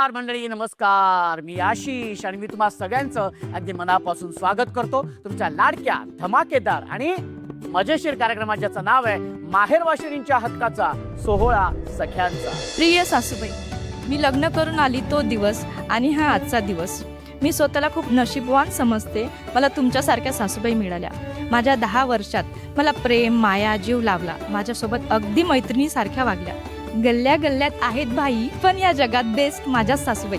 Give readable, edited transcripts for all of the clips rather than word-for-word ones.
नमस्कार मंडळी, नमस्कार. मी आशिष आणि मी तुम्हा सगळ्यांचं अगदी मनापासून स्वागत करतो तुमच्या लाडक्या, धमाकेदार आणि मजेशीर कार्यक्रमात, ज्याचं नाव आहे माहेर वाशिनींच्या हक्काचा सोहळा सख्यांचा. प्रिय सासूबाई, मी लग्न करून आली तो दिवस आणि हा आजचा दिवस. मी स्वतःला खूप नशीबवान समजते. मला तुमच्यासारख्या सासूबाई मिळाल्या. माझ्या 10 वर्षात मला प्रेम, माया, जीव लावला. माझ्यासोबत अगदी मैत्रिणीसारख्या वागल्या. गल्ल्या गल्ल्यात आहेत भाई, पण या जगात बेस्ट माझ्याच सासूबाई.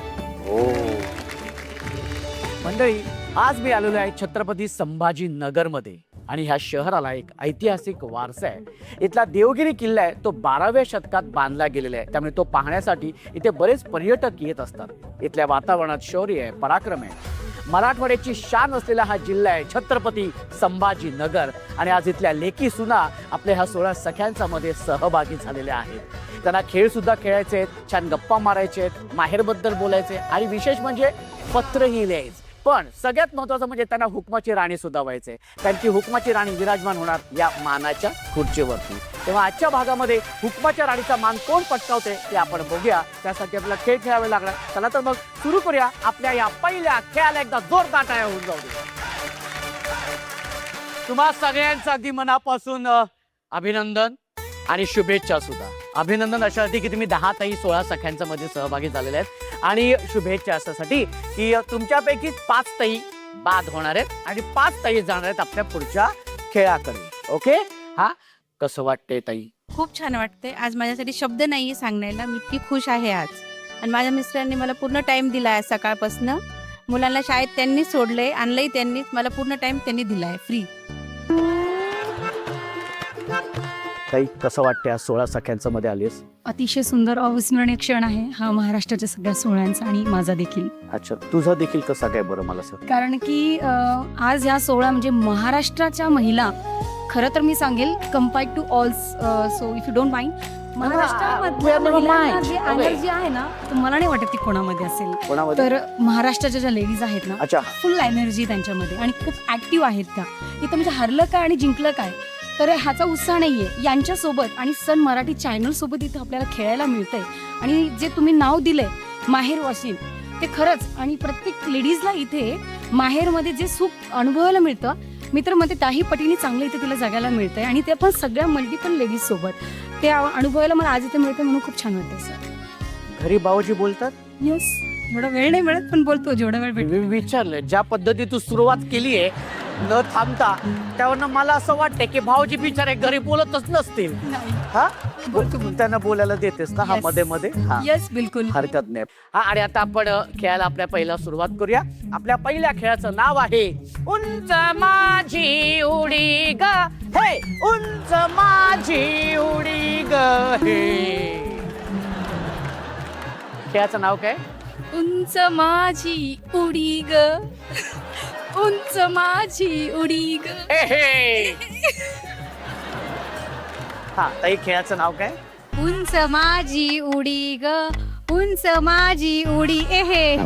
मंडळी, आज मी आलेलो आहे छत्रपती संभाजी नगर मध्ये आणि ह्या शहराला एक ऐतिहासिक वारसा आहे. इथला देवगिरी किल्ला आहे, तो 12व्या शतकात बांधला गेलेला आहे. त्यामुळे तो पाहण्यासाठी इथे बरेच पर्यटक येत असतात. इथल्या वातावरणात शौर्य आहे, पराक्रम आहे. मराठवाड्याची शान असलेला हा जिल्हा आहे छत्रपती संभाजी नगर. आणि आज इथल्या लेकी सुना आपल्या ह्या 16 सख्यांचा मध्ये सहभागी झालेल्या आहेत. त्यांना खेळ सुद्धा खेळायचे आहेत, छान गप्पा मारायचे आहेत, माहेरबद्दल बोलायचे आणि विशेष म्हणजे पत्रही लिहायचे. पण सगळ्यात महत्वाचं म्हणजे त्यांना हुकमाची राणी सुद्धा व्हायचे, कारण की हुकमाची राणी विराजमान होणार या मानाच्या खुर्चीवरती. तेव्हा आजच्या भागामध्ये हुकमाच्या राणीचा मान कोण पटकावते ते आपण बघूया. त्यासाठी आपल्याला खेळ खेळावे लागणार. चला तर मग सुरू करूया आपल्या या पहिल्या खेळाला. एकदा जोरदार टाळ्या होऊन जाऊ दे. तुम्हा सगळ्यांचं अगदी मनापासून अभिनंदन आणि शुभेच्छा सुद्धा. अभिनंदन अशासाठी की तुम्ही 10 ताई 16 सख्यांच्या मध्ये सहभागी झालेले आहेत आणि शुभेच्छा अशासाठी की तुमच्यापैकी 5 ताई बाद होणार आहेत आणि 5 ताई जाणार आहेत आपल्या पुढच्या खेळाकडे. ओके, हा कसं वाटतंय ताई? खूप छान वाटते. आज माझ्यासाठी शब्द नाहीये सांगण्याला. मी इतकी खुश आहे आज. आणि माझ्या मिस्टरांनी मला पूर्ण टाइम दिला आहे. सकाळपासून मुलांना शाळेत त्यांनी सोडले, आणलंही त्यांनीच. मला पूर्ण टाइम त्यांनी दिलाय फ्री. ताई कसं वाटतंय आज 16 सख्यांच्या मध्ये आलीस? अतिशय सुंदर अविस्मरणीय क्षण आहे हा महाराष्ट्राच्या सगळ्या सोहळ्यांचा आणि माझा देखील. अच्छा, तुझं देखील कसं काय बरं मला सांग? कारण की आज या सोहळा म्हणजे महाराष्ट्राच्या महिला, खरं तर मी सांगेल compared to all, so if you don't mind, महाराष्ट्रामध्ये महिलांना जी एनर्जी आहे ना, तर मला नाही वाटत ती कोणामध्ये असेल. कोणामध्ये? तर महाराष्ट्राच्या ज्या लेडीज आहेत ना, अच्छा, फुल एनर्जी त्यांच्यामध्ये आणि खूप ऍक्टिव्ह आहेत त्या. इथं म्हणजे हरलं काय आणि जिंकलं काय, तर ह्याचा उत्साह नाहीये. यांच्यासोबत आणि सन मराठी चॅनल सोबत इथं आपल्याला खेळायला मिळतंय. आणि जे तुम्ही नाव दिलंय माहेर वाशिन, ते खरंच. आणि प्रत्येक लेडीजला इथे माहेरमध्ये जे सुख अनुभवायला मिळतं, मी तर म्हणते त्याही पटीने चांगलं इथे तिला जगायला मिळतंय. आणि ते पण सगळ्या मल्टिपल लेडीज सोबत ते अनुभवायला मला आज इथे मिळतं, म्हणून खूप छान वाटतंय सर. घरी भाऊजी बोलतात? येस, एवढा वेळ नाही मिळत पण बोलतो जेवढा वेळ भेटतो. मी विचारलं, ज्या पद्धती तू सुरुवात केली आहे न थांबता, त्यावरनं मला असं वाटतंय की भाऊजी बिचारे घरी बोलतच नसतील. हा, त्यांना बोलायला देतेस ना? हा, Yes. मध्ये मध्ये. हा, येस, बिलकुल. हरकत नाही. हा, आणि आता आपण खेळायला आपल्या पहिला सुरुवात करूया. आपल्या पहिल्या खेळाचं नाव आहे उंच माझी उडी ग हे, उंच माझी उडी ग हे. खेळाचं नाव काय? उंच माझी उडी ग, उंच माझी उडी ग. हे हे. हा ताई, खेळाचं नाव काय? उंच माझी उडी ग, उंच माझी उडी एहे.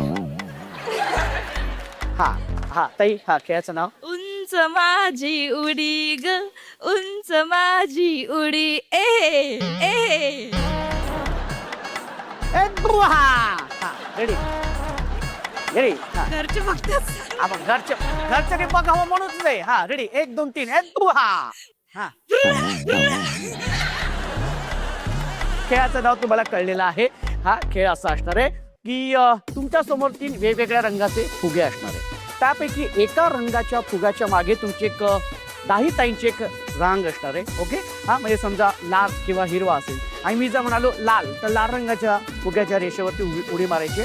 हा हा ताई, हा खेळाचं नाव? उंच माझी उडी ग, उंच माझी उडी ए ए. Ready ready. घरचे बघतात. आपण घरचे बघावं म्हणूच नाही. हा, रेडी, 1 2 3. हा, खेळाचं नाव तुम्हाला कळलेलं आहे. हा खेळ असा असणार आहे की तुमच्या समोर 3 वेगवेगळ्या रंगाचे फुगे असणार आहे. त्यापैकी एका रंगाच्या फुग्याच्या मागे तुमची एक 10 ताईंची एक रांग असणार आहे. ओके, हा, म्हणजे समजा लाल किंवा हिरवा असेल आणि मी जर म्हणालो लाल, तर लाल रंगाच्या फुग्याच्या रेषेवरती उडी मारायची,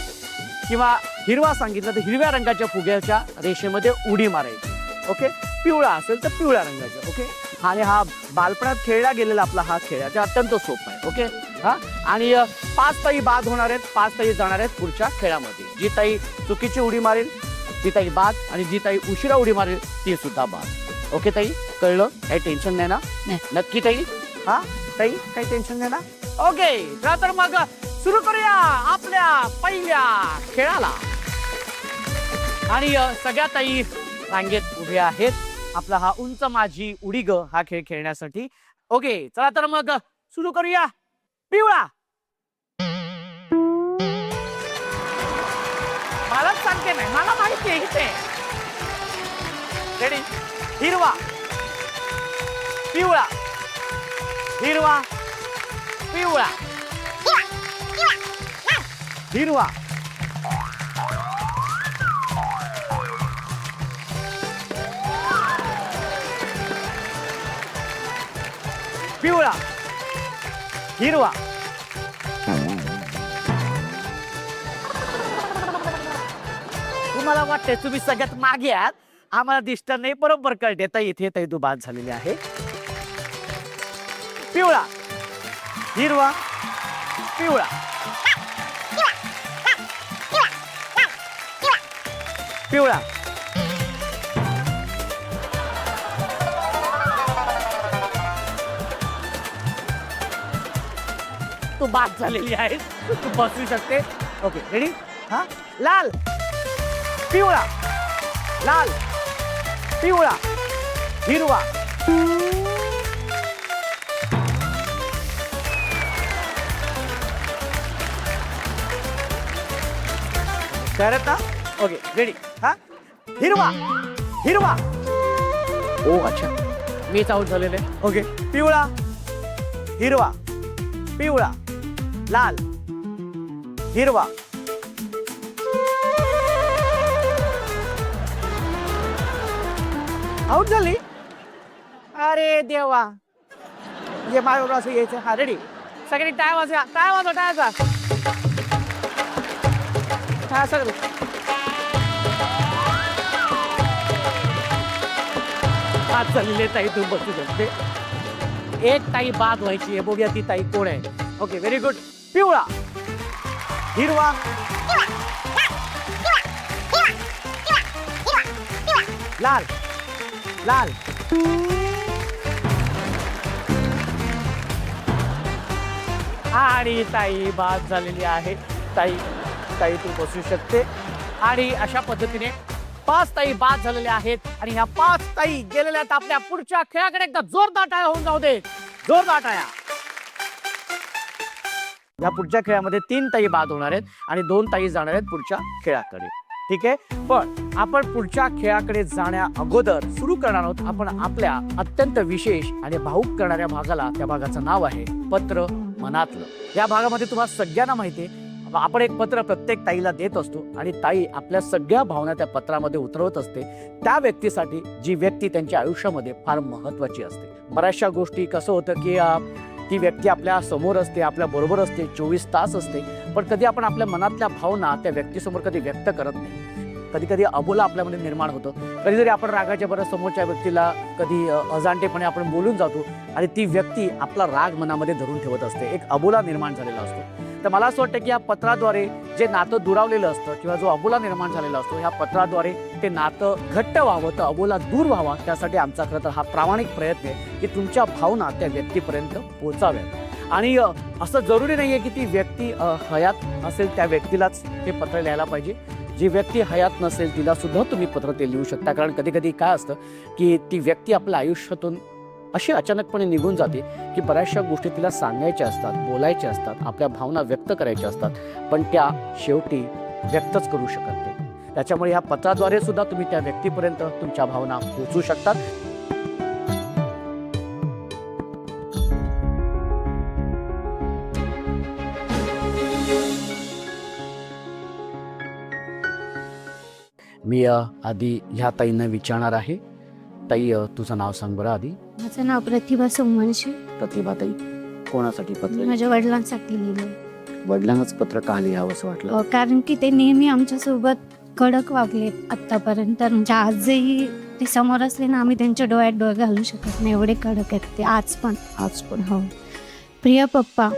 किंवा हिरवा सांगितलं तर हिरव्या रंगाच्या फुग्याच्या रेषेमध्ये उडी मारायची. ओके, पिवळा असेल तर पिवळ्या रंगाच्या. ओके, आणि हा बालपणात खेळला गेलेला आपला हा खेळ आहे, अत्यंत सोपा आहे. ओके, हा, आणि 5 ताई बाद होणार आहेत, 5 ताई जाणार आहेत पुढच्या खेळामध्ये. जी ताई चुकीची उडी मारेल ती ताई बाद, आणि जी ताई उशिरा उडी मारेल ती सुद्धा बाद. ओके ताई, कळलं? काही टेन्शन नाही ना? नक्की ताई? हा ताई, काही टेन्शन नाही ना? ओके, चला तर मग सुरू करूया आपल्या पहिल्या खेळाला. आणि सगळ्या ताई रांगेत उभ्या आहेत आपला हा उंच माझी उडी ग हा खेळ खेळण्यासाठी. ओके, चला तर मग सुरू करूया. पिवळा. सांगते नाही, मला माहिती आहे इथे. रेडी? हिरवा, पिवळा, हिरवा, पिवळा, हिरवा, पिवळा, हिरवा, तुम्हाला वाटतंय तुम्ही सगळ्यात मागे आहात, आम्हाला दिसत नाही. बरोबर कळते. ताई इथे ताई तू बाद झालेली आहे. पिवळा, हिरवा, पिवळा, पिवळा, तू बाद झालेली आहेस. तू बसू शकते. Okay ready? हा, लाल, पिवळा, लाल, पिवळा, हिरवा, करत ना. Okay ready? हा, हिरवा, हिरवा. ओ अच्छा, मीच आऊट झालेले. ओके, पिवळा, हिरवा, पिवळा, लाल, हिरवा, आऊट झाली. अरे देवा, म्हणजे माझ्यावर असं यायचं. हा रेडी? सगळी टाय वाजवा, टाय वाजवा, टाय वाजवा. हा सगळं आज चाललेले. ताई तू बसू शकते. एक ताई बाद व्हायची आहे. बघूया ती ताई कोण आहे. Okay very good. पिवळा, हिरवा, लाल, लाल, आणि ताई बाद झालेली आहे. ताई ताई तू बसू शकते. आणि अशा पद्धतीने 5 ताई बाद झालेल्या आहेत. आणि ह्या 5 ताई गेलेल्या आहेत आपल्या पुढच्या खेळाकडे. एकदा जोरदार टाळ्या होऊन जाऊ दे. जोरदार टाळ्या. या पुढच्या खेळामध्ये 3 ताई बाद होणार आहेत आणि 2 ताई जाणार आहेत पुढच्या खेळाकडे. ठीक आहे. पण आपण पुढच्या खेळाकडे जाण्या अगोदर सुरू करणार आहोत आपण आपल्या अत्यंत विशेष आणि भावुक करणाऱ्या भागाला. त्या भागाचं नाव आहे पत्र मनातलं. या भागामध्ये तुम्हाला सगळ्यांना माहिती आहे, आपण एक पत्र प्रत्येक ताईला देत असतो आणि ताई आपल्या सगळ्या भावना त्या पत्रामध्ये उतरवत असते त्या व्यक्तीसाठी, जी व्यक्ती त्यांच्या आयुष्यामध्ये फार महत्वाची असते. बऱ्याचशा गोष्टी कसं होतं की ती व्यक्ती आपल्या समोर असते, आपल्या बरोबर असते, 24 तास असते, पण कधी आपण आपल्या मनातल्या भावना त्या व्यक्तीसमोर कधी व्यक्त करत नाही. कधी कधी अबोला आपल्यामध्ये निर्माण होतं. कधीतरी आपण रागाच्या बरं समोरच्या व्यक्तीला कधी अजाणतेपणे आपण बोलून जातो आणि ती व्यक्ती आपला राग मनामध्ये धरून ठेवत असते. एक अबोला निर्माण झालेला असतो. तर मला असं वाटतं की या पत्राद्वारे जे नातं दुरावलेलं असतं किंवा जो अबोला निर्माण झालेला असतो, ह्या पत्राद्वारे ते नातं घट्ट व्हावं, तर अबोला दूर व्हावा, त्यासाठी आमचा खरं तर हा प्रामाणिक प्रयत्न आहे की तुमच्या भावना त्या व्यक्तीपर्यंत पोहोचाव्यात. आणि असं जरुरी नाही आहे की ती व्यक्ती हयात असेल त्या व्यक्तीलाच हे पत्र लिहायला पाहिजे. जी व्यक्ती हयात नसेल तिला सुद्धा तुम्ही पत्र ते लिहू शकता. कारण कधी कधी काय असतं की ती व्यक्ती आपल्या आयुष्यातून अशी अचानकपणे निघून जाते की बऱ्याचशा गोष्टी तिला सांगायच्या असतात, बोलायच्या असतात, आपल्या भावना व्यक्त करायच्या असतात, पण त्या शेवटी व्यक्तच करू शकत नाही. त्याच्यामुळे ह्या पत्राद्वारे सुद्धा तुम्ही त्या व्यक्तीपर्यंत तुमच्या भावना पोहोचू शकतात. मी आधी ह्या ताईंना विचारणार आहे. ताई तुझं नाव सांग बरं आधी. माझं नाव प्रतिभा सोमवंशी. प्रतिभा ताई, कोणासाठी पत्र? माझ्या वडिलांसाठी लिहिलं. वडिलांनाच पत्र का लिहावं असं वाटलं? कारण की ते नेहमी आमच्यासोबत कडक वागले आतापर्यंत. म्हणजे आजही ते समोर असले ना, आम्ही त्यांच्या डोळ्यात डोळे घालू शकत नाही, एवढे कडक आहेत ते आज पण. हो. प्रिय पप्पा,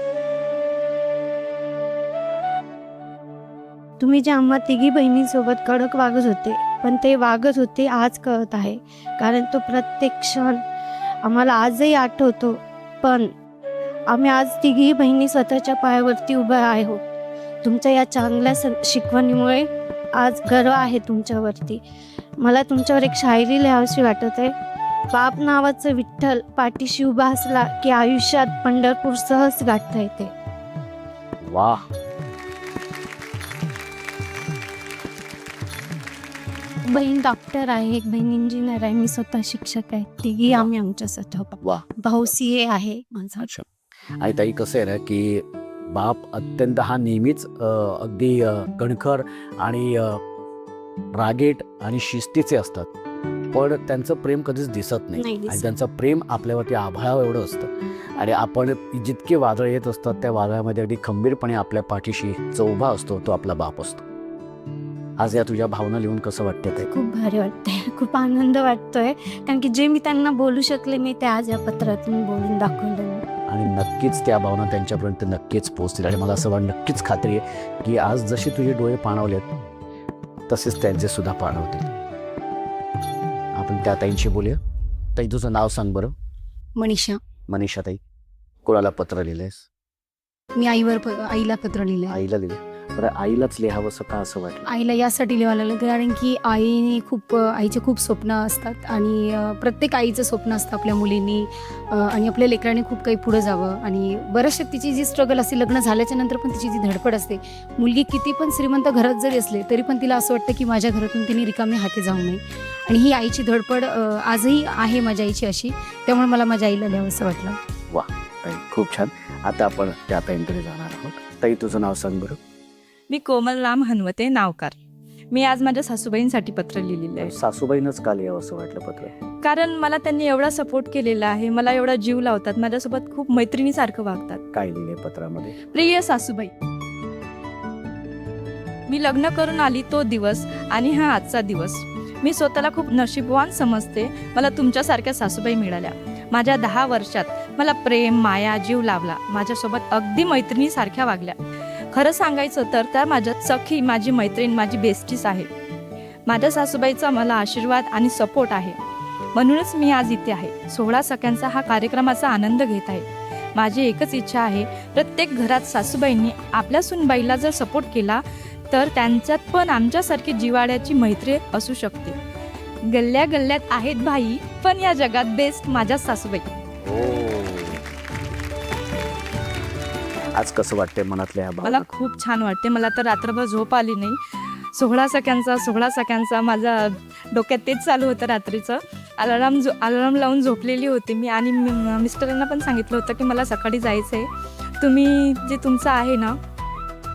तुम्ही जे आम्हा तिघी बहिणींसोबत कडक वागत होते, पण ते वागत होते आज कळत आहे. कारण तो प्रत्येक क्षण आम्हाला आजही आठवतो. पण आम्ही आज तिघी बहिणी स्वतःच्या पायावरती उभ्या आहोत. तुमच्या या चांगल्या शिकवणीमुळे आज गर्व आहे तुमच्यावरती. मला तुमच्यावर एक शायरी लिहावीशी वाटत आहे. बाप नावाचं विठ्ठल पाठीशी उभा असला की आयुष्यात पंढरपूर सहज गाठता येते. वा, बहीण डॉक्टर आहे, एक बहीण इंजिनियर आहे, मी स्वतः शिक्षक आहे. तिघी आम्ही आमच्यासाठी वा. भाऊ CA आहे माझा. अच्छा. आणि ताई कसं आहे ना की बाप अत्यंत हा नेहमीच अगदी कणखर आणि रागेट आणि शिस्तीचे असतात, पण त्यांचं प्रेम कधीच दिसत नाही. नाही आणि दिसत. त्यांचं प्रेम आपल्यावरती आभाळा एवढं असतं आणि आपण जितके वादळ येत असतात त्या वादळामध्ये अगदी खंबीरपणे आपल्या पाठीशी जो उभा असतो तो आपला बाप असतो. आज या तुझ्या भावना लिहून कसं वाटतं ते? खूप भारी वाटतंय, खूप आनंद वाटतोय, कारण की जे मी त्यांना बोलू शकले मी ते आज या पत्रातून बोलून दाखवलं. आणि नक्कीच त्या भावना त्यांच्यापर्यंत नक्कीच पोहोचतील. आणि मला असं वाटतं, नक्कीच खात्री आहे की आज जसे तुझे डोळे पाणावलेत तसेच त्यांचे सुद्धा पाणावतील. आपण त्या ताईंशी बोलूया. ताई तुझं नाव सांग बरं. मनीषा. मनीषा ताई. कोणाला पत्र लिहिलंयस? मी आईला पत्र लिहिलं आहे. आईला लिहिलं. बरं, आईलाच लिहावंसं का असं वाटलं? आईला यासाठी लिहायला लागलं कारण की आईचे खूप स्वप्न असतात आणि प्रत्येक आईचं स्वप्न असतं आपल्या मुलींनी आणि आपल्या लेकरांनी खूप काही पुढं जावं. आणि बऱ्याचशा तिची जी स्ट्रगल असते, लग्न झाल्याच्या नंतर पण तिची जी धडपड असते, मुलगी किती पण श्रीमंत घरात जरी असले तरी पण तिला असं वाटतं की माझ्या घरातून तिने रिकामी हाती जाऊ नये. आणि ही आईची धडपड आजही आहे माझ्या आईची अशी, त्यामुळे मला माझ्या आईला लिहावंसं वाटलं. ताई खूप छान. आता आपण त्या ताईंकडे जाणार आहोत. ताई तुझं नाव सांग बरं. मी कोमल राम हनवते नावकार. मी आज माझ्या सासूबाईंसाठी पत्र लिहिलेलं आहे. सासूबाईंच का लिहावं असं वाटलं पत्र? कारण मला त्यांनी एवढा सपोर्ट केलेला आहे, मला एवढा जीव लावतात, माझ्यासोबत खूप मैत्रिणीसारखं वागतात. काय लिहिले पत्रामध्ये? प्रिय सासूबाई, मी लग्न करून आली तो दिवस आणि हा आजचा दिवस. मी स्वतःला खूप नशीबवान समजते, मला तुमच्यासारख्या सासूबाई मिळाल्या. माझ्या 10 वर्षात मला प्रेम, माया, जीव लाभला. माझ्यासोबत अगदी मैत्रिणीसारख्या वागल्या. खरं सांगायचं तर त्या माझ्या सखी, माझी मैत्रीण, माझी बेस्टीस आहे. माझ्या सासूबाईचा मला आशीर्वाद आणि सपोर्ट आहे, म्हणूनच मी आज इथे आहे. 16 सख्यांचा हा कार्यक्रमाचा आनंद घेत आहे. माझी एकच इच्छा आहे, प्रत्येक घरात सासूबाईंनी आपल्या सुनबाईला जर सपोर्ट केला तर त्यांच्यात पण आमच्यासारखी जिव्हाळ्याची मैत्री असू शकते. गल्ल्या गल्ल्यात आहेत भाई, पण या जगात बेस्ट माझ्या सासूबाई. आज कसं वाटतंय मनातल्या ह्या मला भावना? खूप छान वाटते. मला तर रात्रभर झोप आली नाही. 16 सख्यांचा माझ्या डोक्यात तेच चालू होतं रात्रीचं. अलार्म लावून झोपलेली होती मी आणि मिस्टरांना पण सांगितलं होतं की मला सकाळी जायचं आहे, तुम्ही जे तुमचं आहे ना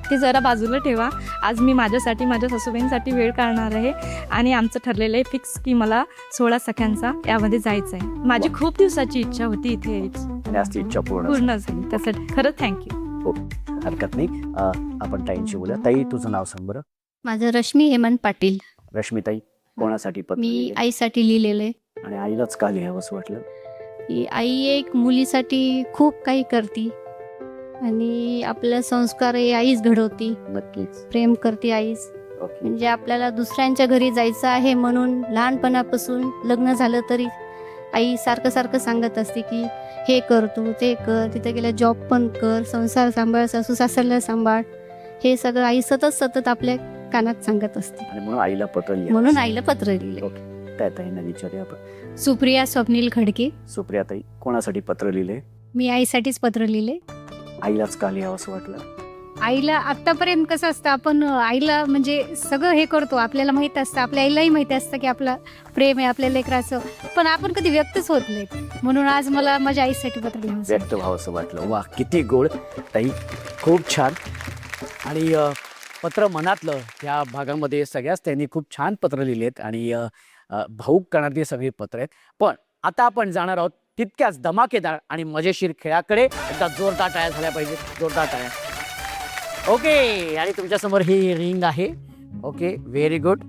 ते जरा बाजूला ठेवा. आज मी माझ्यासाठी, माझ्या सासूबाईंसाठी वेळ काढणार आहे आणि आमचं ठरलेलं आहे फिक्स की मला 16 सख्यांचा यामध्ये जायचं आहे. माझी खूप दिवसाची इच्छा होती इथे यायची, आणि आज ती इच्छा पूर्ण झाली. पूर्ण झाली. त्यासाठी खरंच थँक्यू. हरकत नाही. आपण ताईंशी बोलूया. ताई तुझं नाव सांग बरं. माझं रश्मी हेमंत पाटील. रश्मिताई, कोणासाठी पत्र मी लिहिलंय? आईसाठी लिहिलेलं आहे. आणि आईलाच का लिहावं असं वाटलं? की आई एक मुलीसाठी खूप काही करते आणि आपल्या संस्कार आईच घडवती, नक्कीच. प्रेम करते आईच. ओके. म्हणजे आपल्याला दुसऱ्यांच्या घरी जायचं आहे म्हणून लहानपणापासून लग्न झालं तरी आई सारखं सांगत असते की हे कर तू, ते कर, तिथे गेल्या जॉब पण कर, संसार सांभाळ, सासू सासऱ्याला सांभाळ, हे सगळं आई सतत आपल्या कानात सांगत असते. आणि म्हणून आईला पत्र लिहा. म्हणून आईला पत्र लिहिले. ओके. त्या ताईंना विचारूया आपण. सुप्रिया स्वप्नील खडके. सुप्रियाताई, कोणासाठी पत्र लिहिले? मी आईसाठीच पत्र लिहिले. आईलाच का लिहावं असं वाटलं? आईला आत्तापर्यंत कसं असतं, आपण आईला म्हणजे सगळं हे करतो, आपल्याला माहीत असतं, आपल्या आईलाही माहिती असतं की आपलं प्रेम आहे आपल्या लेकराचं, पण आपण कधी व्यक्तच होत नाही. म्हणून आज मला माझ्या आईसाठी पत्र लिहावं. व्यक्त व्हावं असं वाटलं. वा, किती गोड ताई, खूप छान. आणि पत्र मनातलं या भागामध्ये सगळ्याच त्यांनी खूप छान पत्र लिहिलेत आणि भाऊक करणारी सगळी पत्र आहेत. पण आता आपण जाणार आहोत तितक्याच धमाकेदार आणि मजेशीर खेळाकडे. एकदा जोरदार टाळ्या झाल्या पाहिजेत, जोरदार टाळ्या. ओके. आणि तुमच्यासमोर ही रिंग आहे. Okay, very good.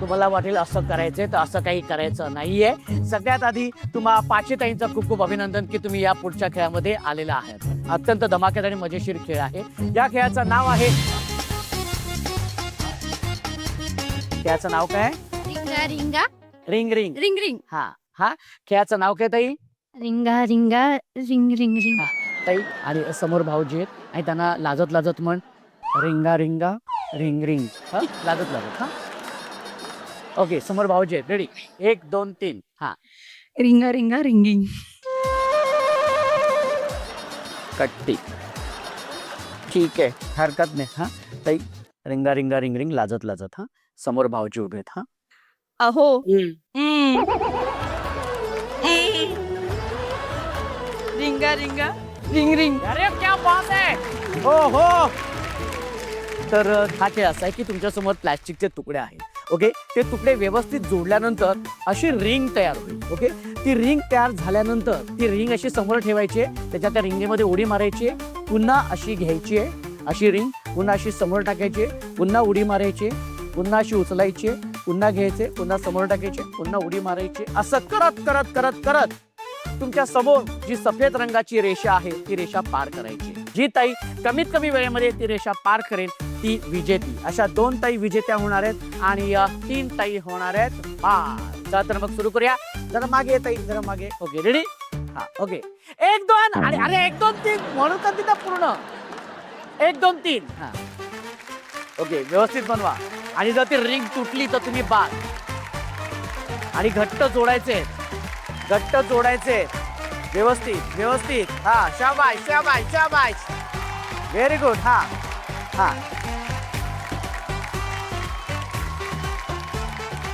तुम्हाला वाटेल असं करायचंय तर असं काही करायचं नाहीये. सगळ्यात आधी तुम्हा पाचशेताईंचं खूप खूप अभिनंदन की तुम्ही या पुढच्या खेळामध्ये आलेला आहात. अत्यंत धमाकेदार आणि मजेशीर खेळ आहे. या खेळाचं नाव आहे, खेळाचं नाव काय? रिंगा रिंगा रिंग रिंग. Ring ring. हा खेळाचं नाव काय ताई? रिंगा रिंगा रिंग रिंग रिंग. ताई, आणि समोर भाऊजी आहेत आणि त्यांना लाजत म्हण, रिंगा रिंगा रिंग रिंग. हा, लाजत. हा, ओके. समोर भाऊजी आहेत. रेडी? 1 2 3. हा. रिंगा रिंगा रिंगिंग. कट्टी. ठीक आहे, हरकत नाही. हा ताई, रिंगा रिंगा रिंग रिंग लाजत लाजत. हा समोर भाऊजी उभे आहेत. हा अहो रिंगा रिंगा रिंग रिंग. अरे क्या बात आहे. हो हो. तर हा खेळ असा आहे की तुमच्या समोर प्लास्टिकचे तुकडे आहेत. ओके, ते तुकडे व्यवस्थित जोडल्यानंतर अशी रिंग तयार होईल. ओके, ती रिंग तयार झाल्यानंतर ती रिंग अशी समोर ठेवायची आहे, त्याच्या त्या रिंगेमध्ये उडी मारायची आहे, पुन्हा अशी घ्यायची आहे, अशी रिंग पुन्हा अशी समोर टाकायची आहे, पुन्हा उडी मारायची, पुन्हा अशी उचलायची, पुन्हा घ्यायचे, पुन्हा समोर टाकायचे, पुन्हा उडी मारायची. असं करत करत करत करत तुमच्या समोर जी सफेद रंगाची रेषा आहे ती रेषा पार करायची. जी ताई कमीत कमी वेळेमध्ये ती रेषा पार करेल ती विजेती. अशा 2 ताई विजेत्या होणार आहेत आणि 3 ताई होणार आहेत पार. चला तर मग सुरू करूया. जरा मागे ताई, जरा मागे. Okay, ready. हा ओके, 1 2 आणि अरे 1 2 3 म्हणून तर तिथं पूर्ण 1 2 3. हा ओके, व्यवस्थित बनवा. आणि जर ती रिंग तुटली तर तुम्ही बाद. आणि घट्ट जोडायचे, घट्ट जोडायचे, व्यवस्थित व्यवस्थित. हा शाबाश शाबाश शाबाश, व्हेरी गुड. हा हा,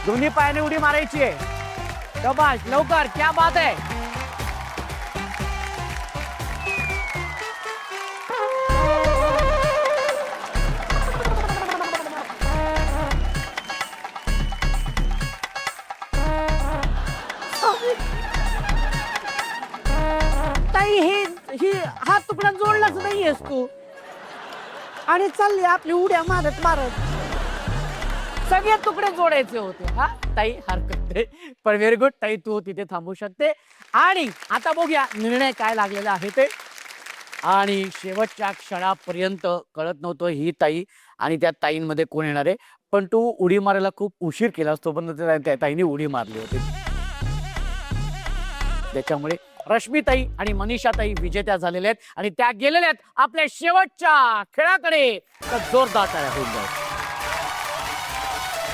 दोन्ही पायाने उडी मारायची आहे. शाबाश, लवकर, क्या बात आहे. ताई, ही हा तुकडा जोडलाच नाहीयेस तू. आणि चालली आपली उड्या मारत मारत. सगळे तुकडे जोडायचे होते. हा ताई, हरकत नाही, पण व्हेरी गुड ताई, तू तिथे थांबू शकते. आणि आता बघूया निर्णय काय लागलेला आहे ते. आणि शेवटच्या क्षणापर्यंत कळत नव्हतं ही ताई आणि त्या ताईंमध्ये कोण येणार आहे. पण तू उडी मारायला खूप उशीर केला असतो, पण त्या ताईने उडी मारली होती. त्याच्यामुळे रश्मीताई आणि मनीषाताई विजेत्या झालेल्या आहेत आणि त्या गेलेल्या आहेत आपल्या शेवटच्या खेळाकडे. तर जोरदार टाळ्या होऊन जाईल.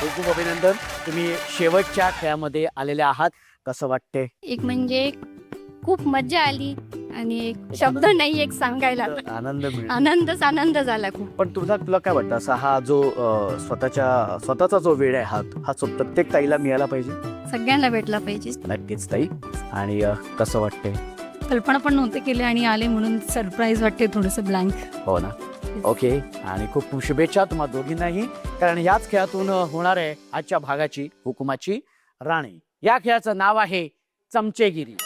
खूप खूप अभिनंदन, तुम्ही शेवटच्या खेळामध्ये आलेले आहात. कसं वाटते? एक म्हणजे खूप मजा आली आणि एक शब्द नाही एक सांगायला. आनंद मिळाला, आनंद झाला खूप. पण तुला काय वाटतं, असा हा जो स्वतःचा जो वेळ आहे हा प्रत्येक ताईला मिळाला पाहिजे? सगळ्यांना भेटला पाहिजे. नक्कीच ताई. आणि कसं वाटते? कल्पना पण नव्हते केले आणि आले म्हणून सरप्राईज वाटते, थोडंसं ब्लँक. हो ना. ओके, आणि खूप खूप शुभेच्छा तुम्हा दोघींनाही, कारण याच खेळातून होणार आहे आजच्या भागाची हुकुमाची राणी. या खेळाचं नाव आहे चमचेगिरी.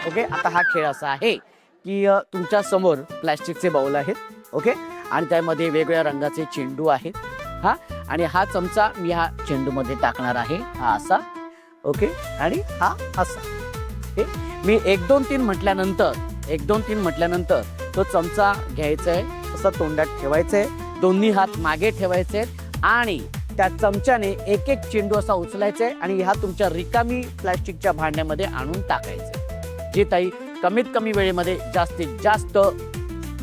ओके, आता हा खेळ असा आहे की तुमच्या समोर प्लॅस्टिकचे बाउल आहेत. ओके, आणि त्यामध्ये वेगवेगळ्या रंगाचे चेंडू आहेत. हा, आणि हा चमचा मी ह्या चेंडूमध्ये टाकणार आहे, हा असा. ओके, आणि हा असा. ओके, मी 1 2 3 म्हटल्यानंतर 1 2 3 म्हटल्यानंतर तो चमचा घ्यायचा आहे, तसा तोंडात ठेवायचा आहे, दोन्ही हात मागे ठेवायचे आणि त्या चमच्याने एक एक चेंडू असा उचलायचा आहे आणि ह्या तुमच्या रिकामी प्लास्टिकच्या भांड्यामध्ये आणून टाकायचे. जी ताई कमीत कमी वेळेमध्ये जास्तीत जास्त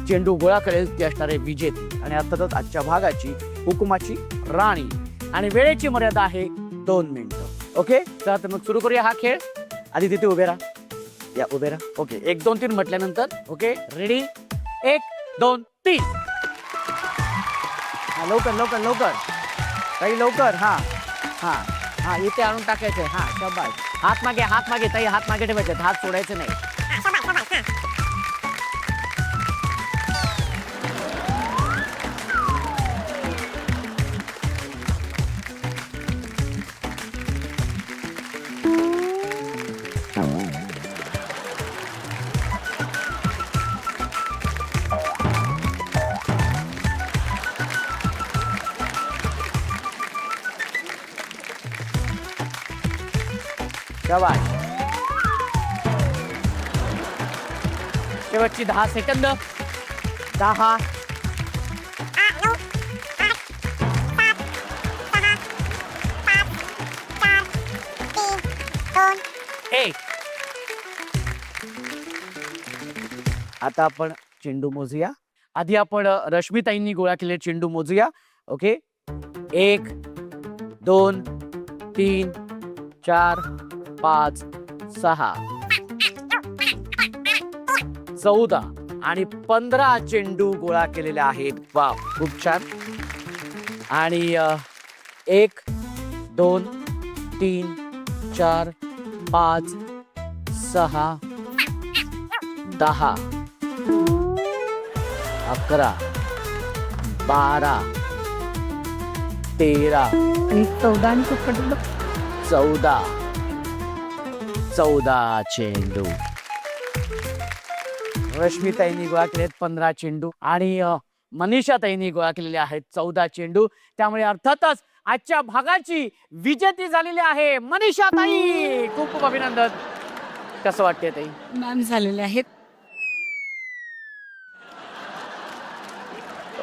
चेंडू गोळा करेल ती असणार आहे विजेती आणि अर्थातच आजच्या भागाची हुकुमाची राणी. आणि वेळेची मर्यादा आहे 2 मिनिटं. ओके, चला तर मग सुरू करूया हा खेळ. आधी तिथे उभे राहा, या उभे राहा. ओके, 1 2 3 म्हटल्यानंतर. Okay, ready, 1 2 3. हा, लवकर लवकर लवकर ताई, लवकर. हा हा हा, इथे आणून टाकायचंय. हा शाबास, हात मागे ताई, हात मागे ठेवायचे, हात सोडायचे नाही. शाबास, शेवटची 10 सेकंद. 10 1. आता आपण चेंडू मोजूया. आधी आपण रश्मीताईंनी गोळा केलेले चेंडू मोजूया. ओके, 1 2 3 4 5 6 14 आणि 15 चेंडू गोळा केलेले आहेत. वा, खूप छान. आणि 1 2 3 4 5 6 10 11 12 13 आणि 14 आणि खूप पडलं. 14 चेंडू. रश्मीताईंनी गोळा केलेत 15 चेंडू आणि मनीषाताईंनी गोळा केलेले आहेत 14 चेंडू. त्यामुळे अर्थातच आजच्या भागाची विजेती झालेली आहे मनीषाताई. खूप खूप अभिनंदन. कसं वाटतंय ताई? मॅम झालेले आहेत.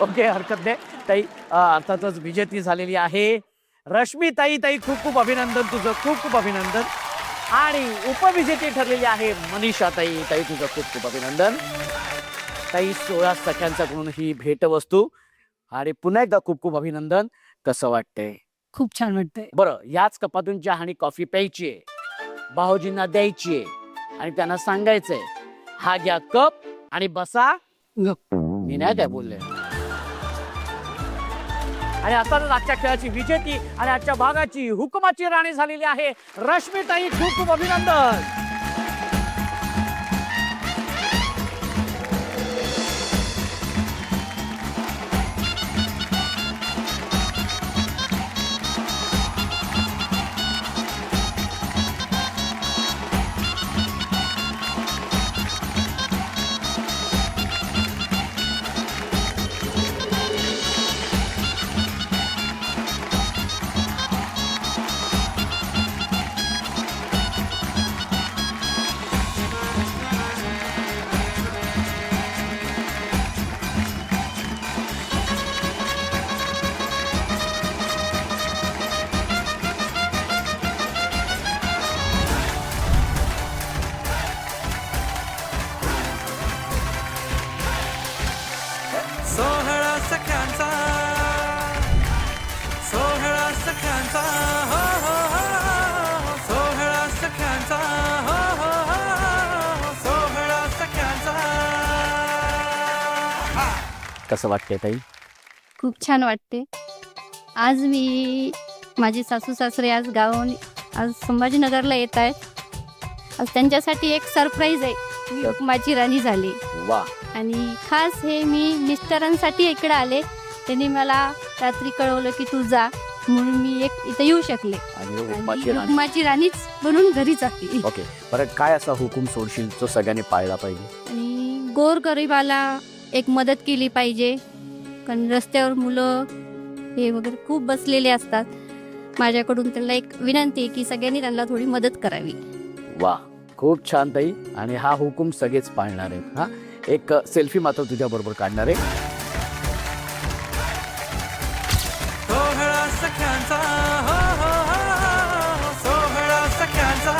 ओके, हरकत नाही ताई. अर्थातच विजेती झालेली आहे रश्मीताई. ताई खूप खूप अभिनंदन तुझं, खूप खूप अभिनंदन. आणि उपविजेती ठरलेली आहे मनीषाताई. ताई तुझं खूप खूप अभिनंदन. ताई 16 सख्यांच्याकडून ही भेटवस्तू आणि पुन्हा एकदा खूप खूप अभिनंदन. कसं वाटतंय? खूप छान वाटतंय. बरं, याच कपातून चहा आणि कॉफी प्यायची आहे, भाऊजींना द्यायची आहे आणि त्यांना सांगायचंय हा घ्या कप आणि बसा. मी नाही काय बोलले. आणि अर्थातच आजच्या खेळाची विजेती आणि आजच्या भागाची हुकुमाची राणी झालेली आहे रश्मीताई. खूप खूप अभिनंदन. सोहळा सख्यांचा, सोहळा सख्यांचा, हो हो हो, सोहळा सख्यांचा, हो हो हो, सोहळा सख्यांचा. कसं वाटतंय ताई? खूप छान वाटते. आज मी माझे सासू सासरे आज गावाहून आज संभाजीनगरला येत आहेत. आज त्यांच्यासाठी एक सरप्राईज आहे. मी हुकुमाची राणी झाली वा, आणि खास हे मी मिस्टरांसाठी इकडे आले. त्यांनी मला रात्री कळवलं की तू जा, म्हणून मी एक इथं येऊ शकले आणि आणि हुकुमाची राणी. हुकुमाची राणीच बनून घरी जाते. ओके, बरं, काय असा हुकूम सोडशील जो सगळ्यांनी पाळला पाहिजे? आणि गोरगरिबाला एक मदत केली पाहिजे, कारण रस्त्यावर मुलं हे वगैरे खूप बसलेले असतात. माझ्याकडून त्यांना एक विनंती आहे की सगळ्यांनी त्यांना थोडी मदत करावी. वा, खूप छान ताई. आणि हा हुकूम सगळेच पाळणार आहेत. हा, एक सेल्फी मात्र तुझ्या बरोबर काढणार आहे. सोहळा सख्यांचा, हो हो हो, सोहळा सख्यांचा.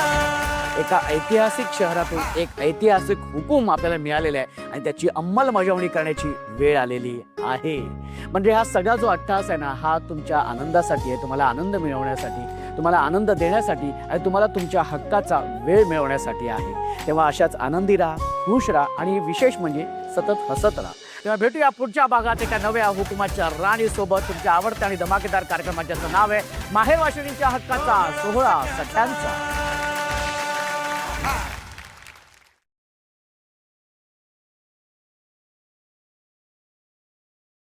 एका ऐतिहासिक शहरातून एक ऐतिहासिक हुकूम आपल्याला मिळालेला आहे आणि त्याची अंमलबजावणी करण्याची वेळ आलेली आहे. म्हणजे हा सगळा जो अट्टहास आहे ना, हा तुमच्या आनंदासाठी आहे, तुम्हाला आनंद मिळवण्यासाठी, तुम्हाला आनंद देण्यासाठी आणि तुम्हाला तुमच्या हक्काचा वेळ मिळवण्यासाठी आहे. तेव्हा अशाच आनंदी राहा, खुश राहा आणि विशेष म्हणजे सतत हसत राहा. तेव्हा भेटूया पुढच्या भागात एका नव्या हुकुमाच्या राणीसोबत. तुमच्या आवडत्या आणि धमाकेदार कार्यक्रमाचं नाव आहे माहेरवाशिणींच्या हक्काचा सोहळा सख्यांचा.